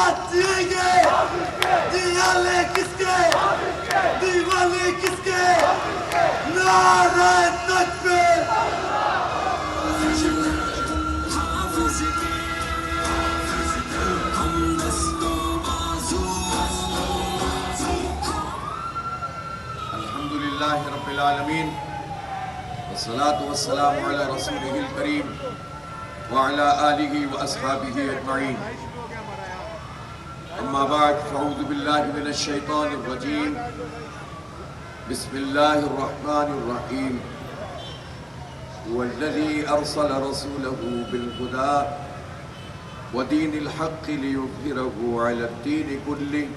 साथ जिएंगे। दियाले किसके, दीवाने किसके, नारे तकबीर। अल्हम्दुलिल्लाहि रब्बिल आलमीन वस्सलातु वस्सलामु अला रसूलिहिल करीम व अला आलिहि व अस्हाबिहि अजमईन। अम्मा बाद फ़अऊज़ु बिल्लाहि मिनश शैतानिर रजीम। बिस्मिल्लाहिर रहमानिर रहीम। हुवल्लज़ी अरसल रसूलहु बिल हुदा व दीनिल हक़्क़ि लियुज़हिरहु अलद्दीनि कुल्लिहि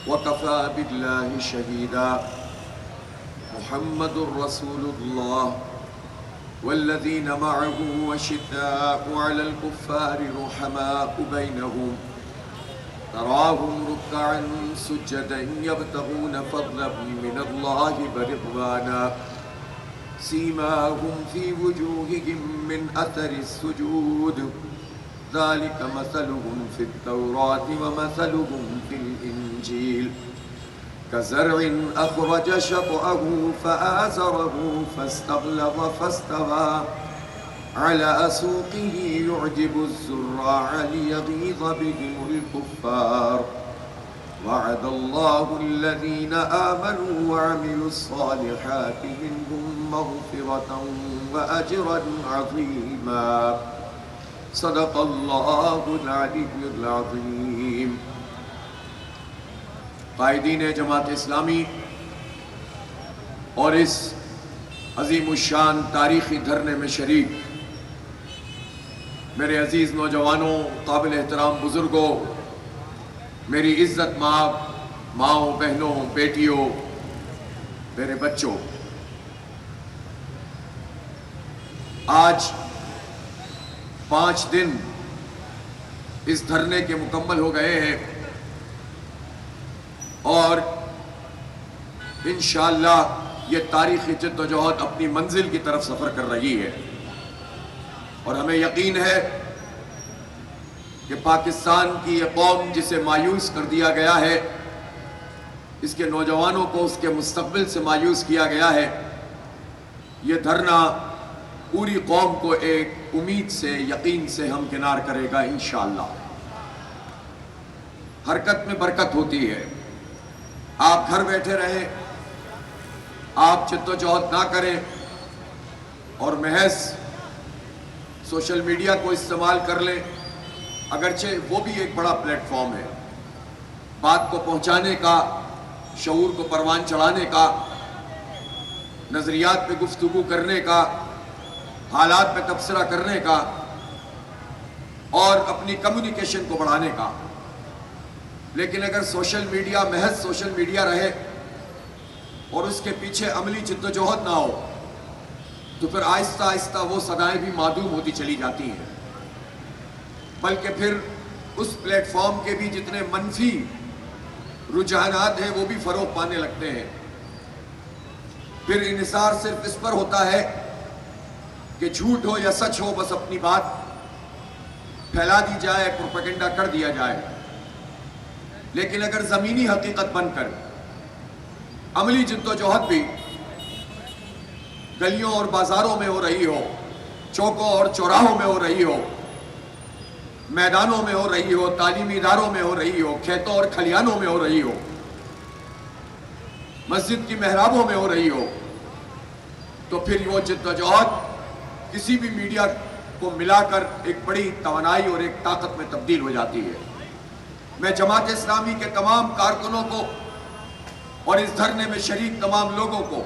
वकफ़ा बिल्लाहि शहीदा। मुहम्मदुर रसूलुल्लाह वल्लज़ीना मअहु अशिद्दाउ अलल कुफ़्फ़ारि रुहमाउ बैनहुम तराहुम रुक्कअन सुज्जदन यब्तगून फ़ज़लन मिनल्लाहि व रिज़वाना सीमाहुम फ़ी वुजूहिहिम मिन अथरिस सुजूद ज़ालिका मसलुहुम फ़ित तौराति व मसलुहुम फ़िल इंजील कज़रइन अख़रज शतअहु फ़आज़रहु फ़ास्तग़लज़ फ़ास्तवى अला सूक़िही युअजिबु ज़ुर्राअ लियग़ीज़ बिहिमुल कुफ़्फ़ार वअदल्लाहु अल्लज़ीना आमनू वअमिलुस्सालिहाति मिनहुम मग़फ़िरतन व अजरन अज़ीमा। सदक़ल्लाहुल अलीयुल अज़ीम। क़ाइदीन जमात इस्लामी और इस अज़ीमुश्शान तारीख़ी धरने में शरीक मेरे अजीज़ नौजवानों, काबिल एहतराम बुज़ुर्गों, मेरी इज़्ज़त माओ, बहनों, बेटियों, मेरे बच्चों, आज 5 दिन इस धरने के मुकम्मल हो गए हैं और इंशाअल्लाह ये तारीख़ी जद्दोजहद अपनी मंजिल की तरफ सफ़र कर रही है और हमें यकीन है कि पाकिस्तान की ये कौम जिसे मायूस कर दिया गया है, इसके नौजवानों को उसके मुस्तक़बिल से मायूस किया गया है, ये धरना पूरी कौम को एक उम्मीद से, यकीन से हमकिनार करेगा इंशाअल्लाह। हरकत में बरकत होती है। आप घर बैठे रहें, आप जद्दोजहद ना करें और महज सोशल मीडिया को इस्तेमाल कर लें, अगरचे वो भी एक बड़ा प्लेटफॉर्म है बात को पहुंचाने का, शऊर को परवान चढ़ाने का, नज़रियात पे गुफ्तगू करने का, हालात पे तबसरा करने का और अपनी कम्युनिकेशन को बढ़ाने का। लेकिन अगर सोशल मीडिया महज सोशल मीडिया रहे और उसके पीछे अमली जद्दोजहद ना हो तो फिर आहिस्ता आहिस्ता वो सदाएं भी मादूम होती चली जाती हैं, बल्कि फिर उस प्लेटफॉर्म के भी जितने मनफी रुझानात हैं वो भी फ़रोग़ पाने लगते हैं। फिर इन्हिसार सिर्फ इस पर होता है कि झूठ हो या सच हो, बस अपनी बात फैला दी जाए, प्रोपेगेंडा कर दिया जाए। लेकिन अगर ज़मीनी हकीकत बनकर अमली जद्दोजहद भी गलियों और बाज़ारों में हो रही हो, चौकों और चौराहों में हो रही हो, मैदानों में हो रही हो, तालीमी इदारों में हो रही हो, खेतों और खलियानों में हो रही हो, मस्जिद की महराबों में हो रही हो, तो फिर वो जद्दोजहद किसी भी मीडिया को मिलाकर एक बड़ी तवानाई और एक ताकत में तब्दील हो जाती है। मैं जमात इस्लामी के तमाम कारकुनों को और इस धरने में शरीक तमाम लोगों को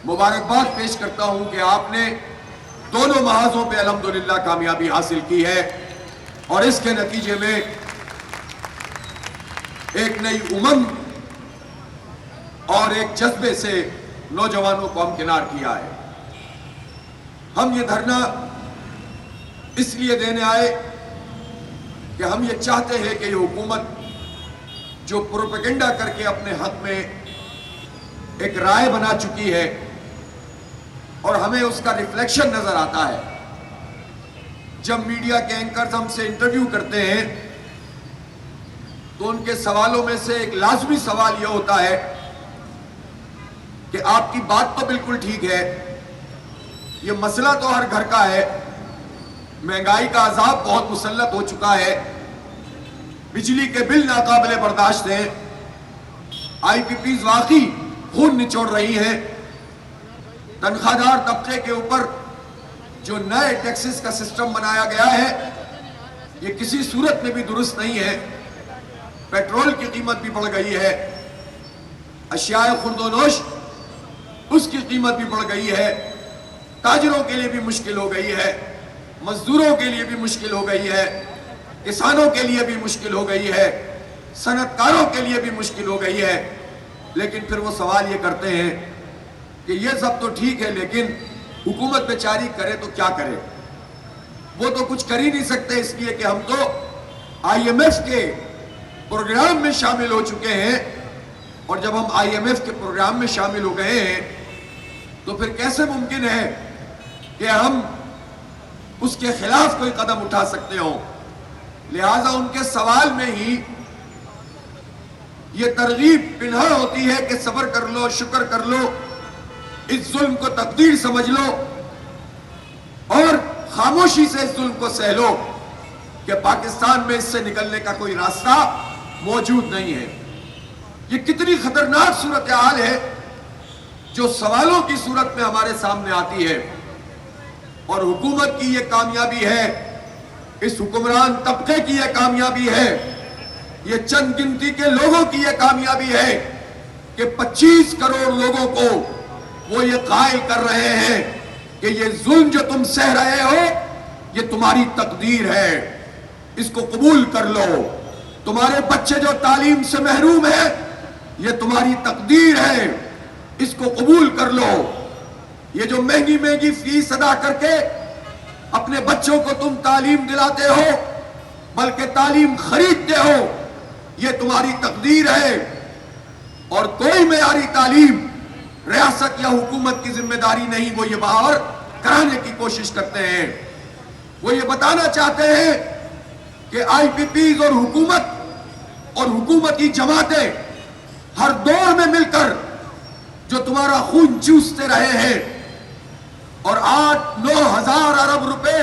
मुबारकबाद पेश करता हूं कि आपने दोनों महाजों पे अल्हम्दुलिल्लाह कामयाबी हासिल की है और इसके नतीजे में एक नई उमंग और एक जज्बे से नौजवानों को हमकिनार किया है। हम ये धरना इसलिए देने आए कि हम ये चाहते हैं कि ये हुकूमत जो प्रोपेगेंडा करके अपने हक में एक राय बना चुकी है और हमें उसका रिफ्लेक्शन नजर आता है जब मीडिया के एंकर्स हमसे इंटरव्यू करते हैं تو ان کے سوالوں میں سے ایک لازمی سوال یہ ہوتا ہے کہ آپ کی بات تو بالکل ٹھیک ہے، یہ مسئلہ تو ہر گھر کا ہے، مہنگائی کا عذاب بہت مسلط ہو چکا ہے، بجلی کے بل ناقابل برداشت ہیں، آئی پی پیز واقعی خون نچوڑ رہی ہیں، تنخواہ دار طبقے کے اوپر جو نئے ٹیکسز کا سسٹم بنایا گیا ہے یہ کسی صورت میں بھی درست نہیں ہے، پیٹرول کی قیمت بھی بڑھ گئی ہے، اشیاء خورد و نوش اس کی قیمت بھی بڑھ گئی ہے، تاجروں کے لیے بھی مشکل ہو گئی ہے، مزدوروں کے لیے بھی مشکل ہو گئی ہے، کسانوں کے لیے بھی مشکل ہو گئی ہے، صنعت کاروں کے لیے بھی مشکل ہو گئی ہے۔ لیکن پھر وہ سوال یہ کرتے ہیں کہ یہ سب تو ٹھیک ہے لیکن حکومت بیچاری کرے تو کیا کرے؟ وہ تو کچھ کر ہی نہیں سکتے، اس لیے کہ ہم تو آئی ایم ایف کے پروگرام میں شامل ہو چکے ہیں، اور جب ہم آئی ایم ایف کے پروگرام میں شامل ہو گئے ہیں تو پھر کیسے ممکن ہے کہ ہم اس کے خلاف کوئی قدم اٹھا سکتے ہوں؟ لہٰذا ان کے سوال میں ہی یہ ترغیب پنہاں ہوتی ہے کہ صبر کر لو، شکر کر لو، اس ظلم کو تقدیر سمجھ لو اور خاموشی سے اس ظلم کو سہ لو کہ پاکستان میں اس سے نکلنے کا کوئی راستہ موجود نہیں ہے۔ یہ کتنی خطرناک صورتحال ہے جو سوالوں کی صورت میں ہمارے سامنے آتی ہے، اور حکومت کی یہ کامیابی ہے، اس حکمران طبقے کی یہ کامیابی ہے، یہ چند گنتی کے لوگوں کی یہ کامیابی ہے کہ 25 کروڑ لوگوں کو وہ یہ قائل کر رہے ہیں کہ یہ ظلم جو تم سہ رہے ہو یہ تمہاری تقدیر ہے، اس کو قبول کر لو۔ تمہارے بچے جو تعلیم سے محروم ہیں یہ تمہاری تقدیر ہے، اس کو قبول کر لو۔ یہ جو مہنگی مہنگی فیس ادا کر کے اپنے بچوں کو تم تعلیم دلاتے ہو بلکہ تعلیم خریدتے ہو، یہ تمہاری تقدیر ہے، اور کوئی معیاری تعلیم ریاست یا حکومت کی ذمہ داری نہیں، وہ یہ باور کرانے کی کوشش کرتے ہیں۔ وہ یہ بتانا چاہتے ہیں کہ آئی پی پیز اور حکومتی جماعتیں ہر دور میں مل کر جو تمہارا خون چوستے رہے ہیں، اور 8-9 ہزار ارب روپے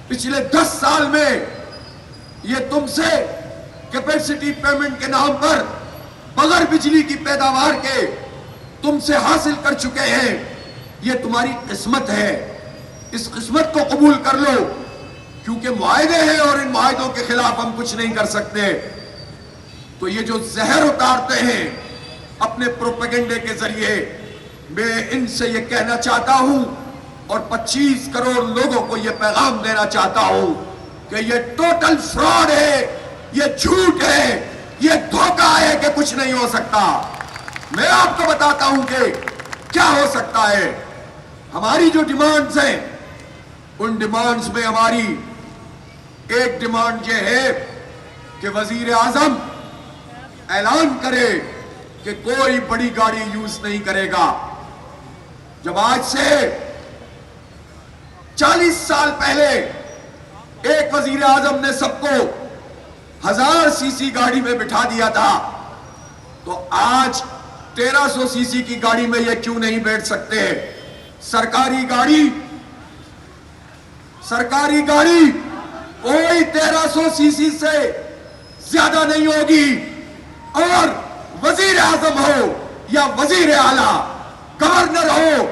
پچھلے 10 سال میں یہ تم سے کیپیسٹی پیمنٹ کے نام پر بغیر بجلی کی پیداوار کے تم سے حاصل کر چکے ہیں، یہ تمہاری قسمت ہے، اس قسمت کو قبول کر لو، کیونکہ معاہدے ہیں اور ان معاہدوں کے خلاف ہم کچھ نہیں کر سکتے۔ تو یہ جو زہر اتارتے ہیں اپنے پروپیگنڈے کے ذریعے، میں ان سے یہ کہنا چاہتا ہوں اور 25 کروڑ لوگوں کو یہ پیغام دینا چاہتا ہوں کہ یہ ٹوٹل فراڈ ہے، یہ جھوٹ ہے، یہ دھوکہ ہے کہ کچھ نہیں ہو سکتا۔ میں آپ کو بتاتا ہوں کہ کیا ہو سکتا ہے۔ ہماری جو ڈیمانڈز ہیں ان ڈیمانڈز میں ہماری ایک ڈیمانڈ یہ ہے کہ وزیر اعظم اعلان کرے کہ کوئی بڑی گاڑی یوز نہیں کرے گا۔ جب آج سے 40 سال پہلے ایک وزیر اعظم نے سب کو 1000 سی سی گاڑی میں بٹھا دیا تھا، تو آج 1300 سی سی کی گاڑی میں یہ کیوں نہیں بیٹھ سکتے؟ سرکاری گاڑی کوئی 1300 سی سی سے زیادہ نہیں ہوگی، اور وزیر اعظم ہو یا وزیر اعلیٰ، گورنر ہو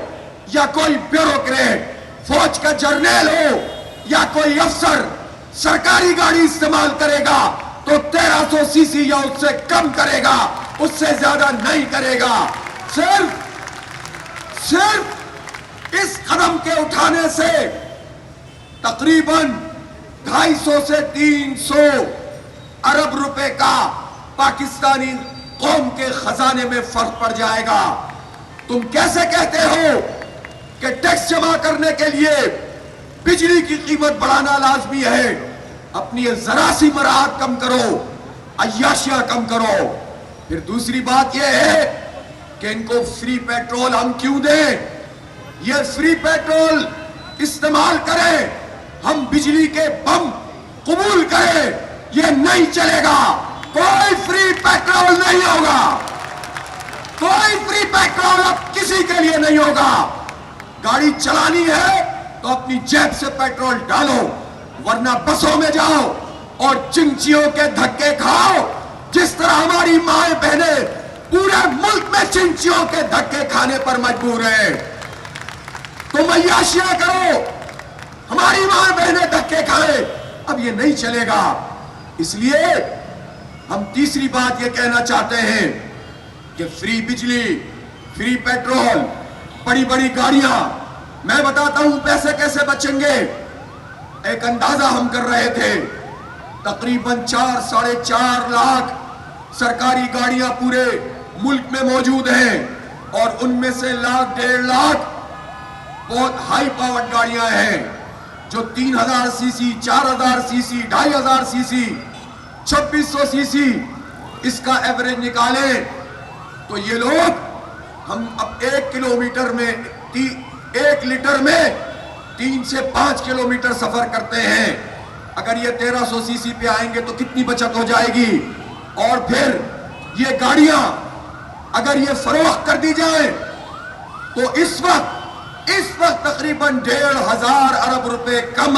یا کوئی بیوروکریٹ، فوج کا جرنیل ہو یا کوئی افسر، سرکاری گاڑی استعمال کرے گا تو 1300 سی سی یا اس سے کم کرے گا، اس سے زیادہ نہیں کرے گا۔ صرف اس قدم کے اٹھانے سے تقریباً 250 سے 300 ارب روپے کا پاکستانی قوم کے خزانے میں فرق پڑ جائے گا۔ تم کیسے کہتے ہو کہ ٹیکس جمع کرنے کے لیے بجلی کی قیمت بڑھانا لازمی ہے؟ اپنی ذرا سی مراحت کم کرو، عیاشیاں کم کرو۔ پھر دوسری بات یہ ہے کہ ان کو فری پیٹرول ہم کیوں دیں؟ یہ فری پیٹرول استعمال کریں، ہم بجلی کے بم قبول کریں، یہ نہیں چلے گا۔ कोई फ्री पेट्रोल नहीं होगा, कोई फ्री पेट्रोल अब किसी के लिए नहीं होगा। गाड़ी चलानी है तो अपनी जेब से पेट्रोल डालो, वरना बसों में जाओ और चिंचियों के धक्के खाओ। जिस तरह हमारी माएं बहनें पूरे मुल्क में चिंचियों के धक्के खाने पर मजबूर है, तुम अय्याशियां करो, हमारी मां बहनें धक्के खाएं, अब ये नहीं चलेगा। इसलिए हम तीसरी बात ये कहना चाहते हैं कि फ्री बिजली, फ्री पेट्रोल, बड़ी बड़ी गाड़ियां, मैं बताता हूं पैसे कैसे बचेंगे। एक अंदाजा हम कर रहे थे, तकरीबन 4-4.5 लाख सरकारी गाड़ियां पूरे मुल्क में मौजूद हैं और उनमें से 1-1.5 लाख बहुत हाई पावर्ड गाड़ियां हैं जो 3000 सीसी, 4000 सीसी, 2500 सीसी, 2600 सीसी इसका एवरेज निकाले तो ये लोग, हम अब 1 किलोमीटर में 1 लीटर में 3 से 5 किलोमीटर सफर करते हैं। अगर ये 1300 सीसी पे आएंगे तो कितनी बचत हो जाएगी। और फिर ये गाड़ियां अगर ये फरोख्त कर दी जाए तो इस वक्त तकरीबन 1500 अरब रुपए कम